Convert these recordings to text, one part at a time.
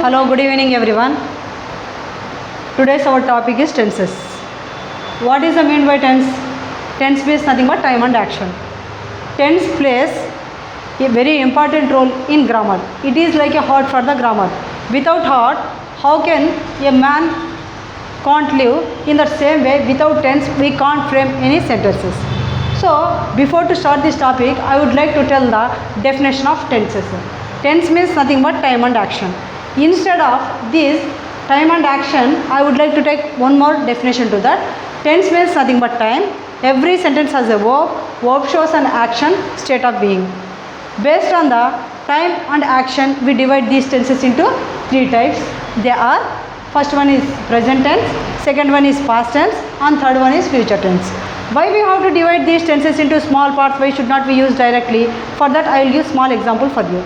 Hello, good evening everyone. Today's our topic is tenses. What is the mean by tense? Tense means nothing but time and action. Tense plays a very important role in grammar. It is like a heart for the grammar. Without heart, how can a man can't live? In the same way, without tense, we can't frame any sentences. So, before to start this topic, I would like to tell the definition of tenses. Tense means nothing but time and action. Instead of this time and action, I would like to take one more definition to that. Tense means nothing but time. Every sentence has a verb. Verb shows an action, state of being. Based on the time and action, we divide these tenses into three types. They are, first one is present tense, second one is past tense, and third one is future tense. Why we have to divide these tenses into small parts? Why should not be used directly? For that, I will give small example for you.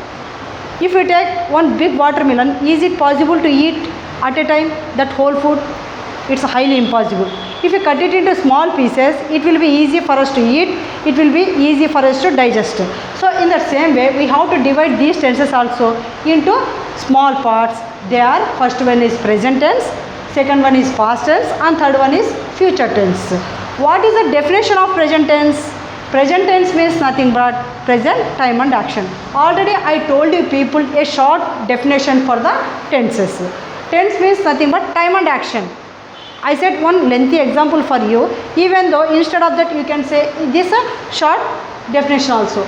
If you take one big watermelon, is it possible to eat at a time that whole food? It's highly impossible. If you cut it into small pieces, it will be easy for us to eat. It will be easy for us to digest. So in the same way, we have to divide these tenses also into small parts. They are, first one is present tense, second one is past tense, and third one is future tense. What is the definition of present tense? Present tense means nothing but present, time and action. Already I told you people a short definition for the tenses. Tense means nothing but time and action. I said one lengthy example for you, even though instead of that you can say this a short definition also.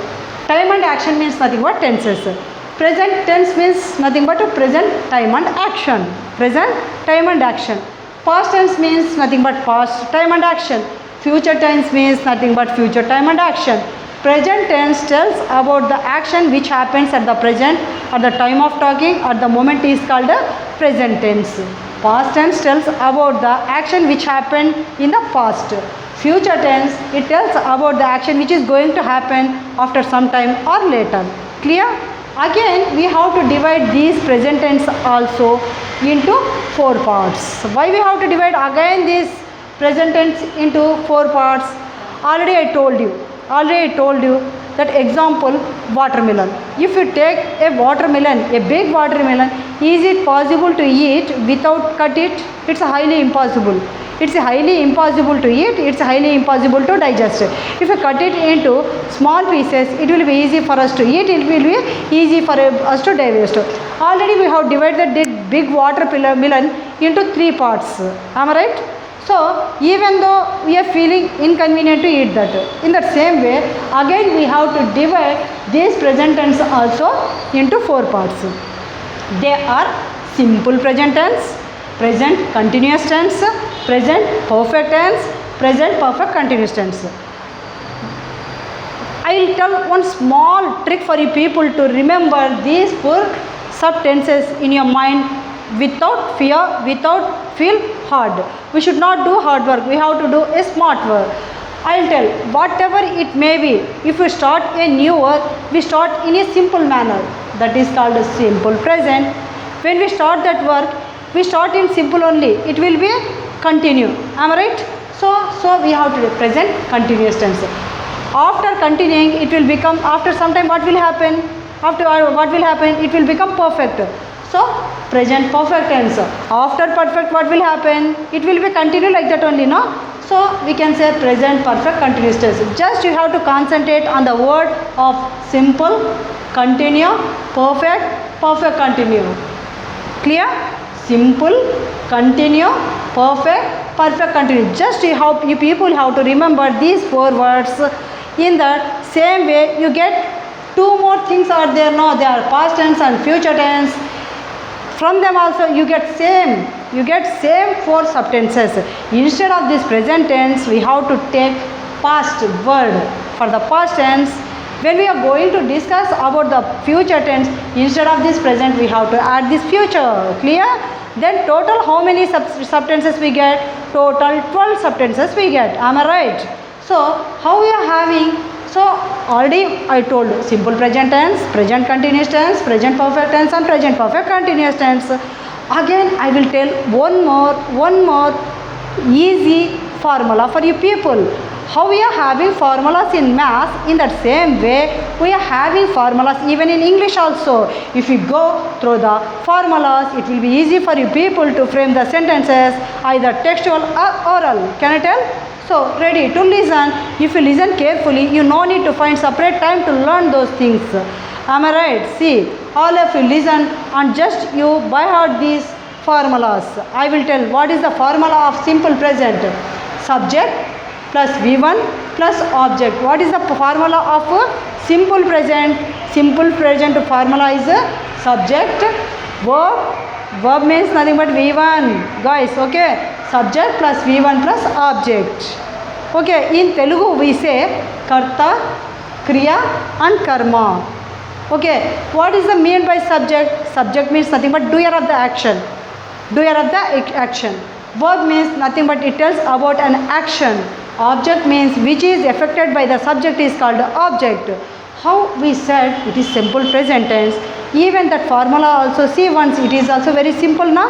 Time and action means nothing but tenses. Present tense means nothing but a present time and action. Present time and action. Past tense means nothing but past time and action. Future tense means nothing but future time and action. Present tense tells about the action which happens at the present, at the time of talking, at the moment is called a present tense. Past tense tells about the action which happened in the past. Future tense, it tells about the action which is going to happen after some time or later. Clear? Again, we have to divide these present tense also into four parts. Why we have to divide again this present tense into four parts? Already I told you that example watermelon. If you take a watermelon, a big watermelon, is it possible to eat without cut it? It's highly impossible. It's highly impossible to eat, it's highly impossible to digest. If you cut it into small pieces, it will be easy for us to eat, it will be easy for us to digest. Already we have divided the big watermelon into three parts. Am I right? So, even though we are feeling inconvenient to eat that, in the same way, again we have to divide this present tense also into four parts. They are simple present tense, present continuous tense, present perfect tense, present perfect continuous tense. I will tell one small trick for you people to remember these four subtenses in your mind without fear, without feel hard. We should not do hard work. We have to do a smart work. I will tell whatever it may be. If we start a new work, we start in a simple manner. That is called a simple present. When we start that work, we start in simple only. It will be continue. Am I right? So we have to do present continuous tense. After continuing, it will become, after some time what will happen? It will become perfect. So, present perfect tense. After perfect, what will happen? It will be continue like that only, no? So, we can say present perfect continuous tense. Just you have to concentrate on the word of simple, continue, perfect, perfect continue. Clear? Simple, continue, perfect, perfect continue. Just you people have to remember these four words. In the same way, you get two more things are there, no? They are past tense and future tense. From them also you get same four subtenses. Instead of this present tense, we have to take past word for the past tense. When we are going to discuss about the future tense, instead of this present, we have to add this future. Clear? Then total how many subtenses we get? Total 12 subtenses we get. Am I right? So how we are having? So already I told you simple present tense, present continuous tense, present perfect tense and present perfect continuous tense. Again I will tell one more easy formula for you people. How we are having formulas in math, in that same way we are having formulas even in English also. If you go through the formulas, it will be easy for you people to frame the sentences either textual or oral. Can I tell? So ready to listen. If you listen carefully, you no need to find separate time to learn those things. Am I right? See, all of you listen and just you by heart these formulas. I will tell what is the formula of simple present. Subject plus V1 plus object. What is the formula of simple present? Simple present formula is subject, verb. Verb means nothing but V1. Guys, okay? Subject plus V1 plus object. Okay, in Telugu we say Karta, Kriya and Karma. Okay, what is the mean by subject? Subject means nothing but doer of the action. Doer of the action. Verb means nothing but it tells about an action. Object means which is affected by the subject is called object. How we said it is simple present tense. Even that formula also see once it is also very simple now.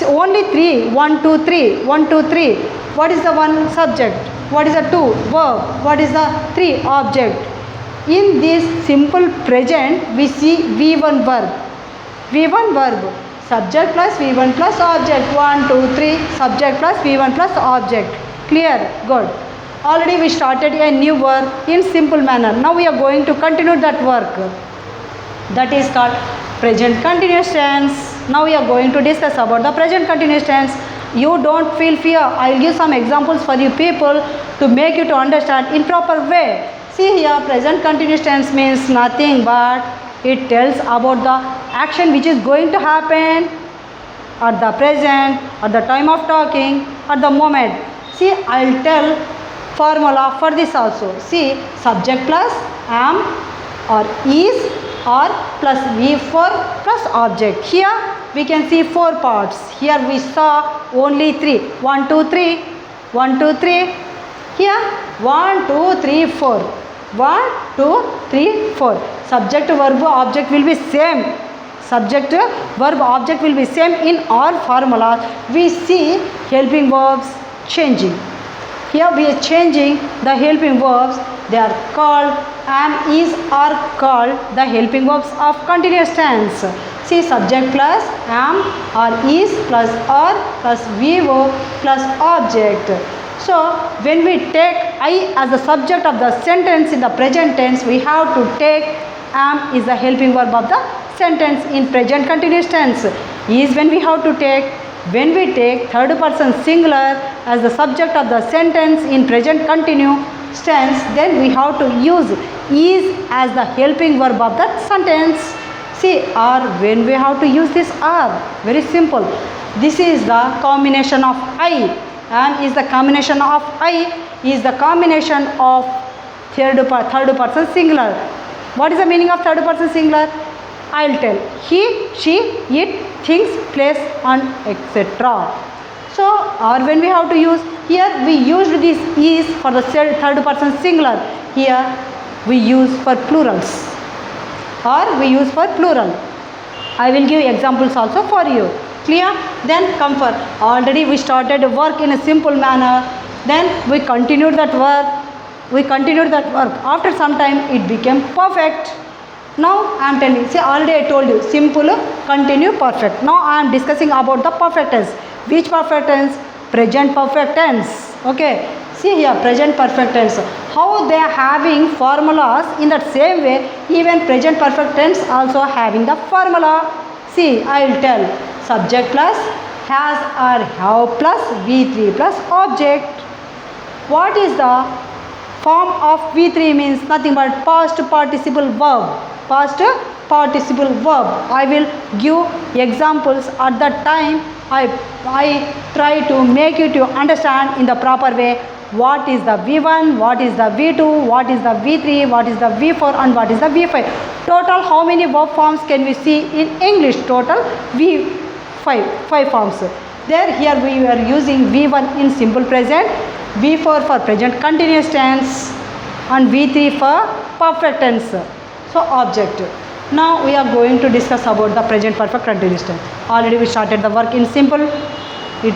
Only 3, 1, 2, 3, 1, 2, 3. What is the one subject? What is the 2? Verb. What is the 3? Object. In this simple present we see V1 verb. V1 verb. Subject plus V1 plus object. 1, 2, 3. Subject plus V1 plus object. Clear? Good. Already we started a new work in simple manner. Now we are going to continue that work. That is called present continuous tense. Now we are going to discuss about the present continuous tense. You don't feel fear. I will give some examples for you people to make you to understand in proper way. See here, present continuous tense means nothing but it tells about the action which is going to happen at the present, at the time of talking, at the moment. See, I will tell formula for this also. See, subject plus am or is or plus V4 plus object. Here we can see 4 parts. Here we saw only 3. 1, 2, 3. 1, 2, 3. Here 1, 2, 3, 4. 1, 2, 3, 4. Subject, verb, object will be same. Subject, verb, object will be same in all formulas. We see helping verbs changing. Here we are changing the helping verbs. They are called am, is are called the helping verbs of continuous tense. See, subject plus am or is plus or plus VO plus object. So when we take I as the subject of the sentence in the present tense, we have to take am is the helping verb of the sentence in present continuous tense. Is when we have to take. When we take third person singular as the subject of the sentence in present continuous tense, then we have to use is as the helping verb of that sentence. See, or when we have to use this are, very simple. This is the combination of I. And is the combination of I is the combination of third person singular. What is the meaning of third person singular? I will tell. He, she, it, things, place and etc. So, or when we have to use, here we used this is for the third person singular. Here we use for plurals or we use for plural. I will give examples also for you. Clear? Then come for, already we started work in a simple manner. Then we continued that work. After some time it became perfect. Now I am telling, see, already I told you, simple, continue, perfect. Now I am discussing about the perfect tense. Which perfect tense? Present perfect tense. Okay. See here, present perfect tense. How they are having formulas in that same way, even present perfect tense also having the formula. See, I will tell. Subject plus has or have plus V3 plus object. What is the form of V3 means nothing but past participle verb. Past participle verb. I will give examples at that time. I try to make you to understand in the proper way what is the V1, what is the V2, what is the V3, what is the V4 and what is the V5. Total how many verb forms can we see in English? Total five forms. There here we are using V1 in simple present, V4 for present continuous tense and V3 for perfect tense. So object. Now we are going to discuss about the present perfect continuous tense. Already we started the work in simple. It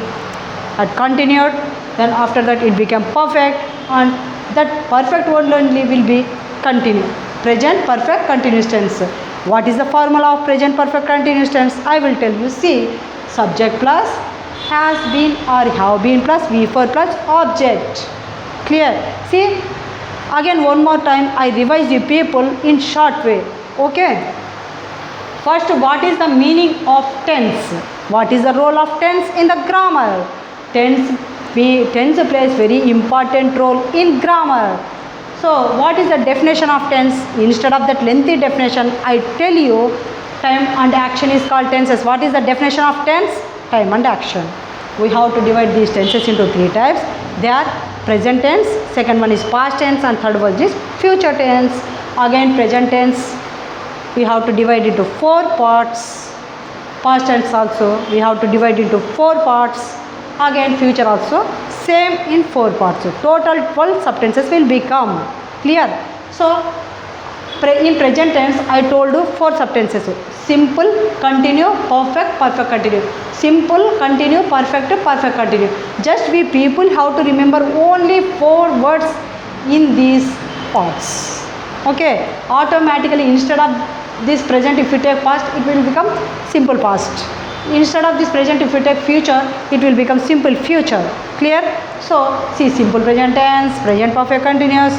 had continued. Then after that it became perfect. and that perfect word only will be continue. Present perfect continuous tense. What is the formula of present perfect continuous tense? I will tell you. See, subject plus has been or have been plus V4 plus object. Clear? See, again one more time I revise you people in short way. Okay? First, what is the meaning of tense? What is the role of tense in the grammar? Tense plays very important role in grammar. So, what is the definition of tense? Instead of that lengthy definition, I tell you time and action is called tenses. What is the definition of tense? Time and action. We have to divide these tenses into three types. They are present tense, second one is past tense, and third one is future tense. Again, present tense we have to divide into four parts. Past tense also we have to divide into four parts. Again, future also same in four parts. So total 12 subtenses will become. Clear? So in present tense I told you four subtenses: simple, continue, perfect, perfect continue. Simple, continue, perfect, perfect continue. Just we people have to remember only four words in these parts. Okay, automatically instead of this present, if you take past, it will become simple past. Instead of this present, if you take future, it will become simple future. Clear? So see, simple present tense, present perfect continuous,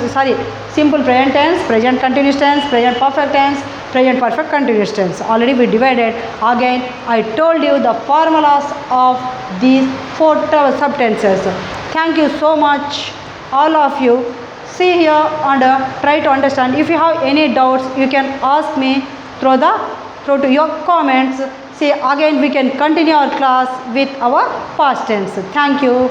simple present tense, present continuous tense, present perfect tense, present perfect continuous tense. Already we divided. Again I told you the formulas of these four subtenses. Thank you so much all of you. See here and try to understand. If you have any doubts, you can ask me through to your comments. See, again we can continue our class with our past tense. Thank you.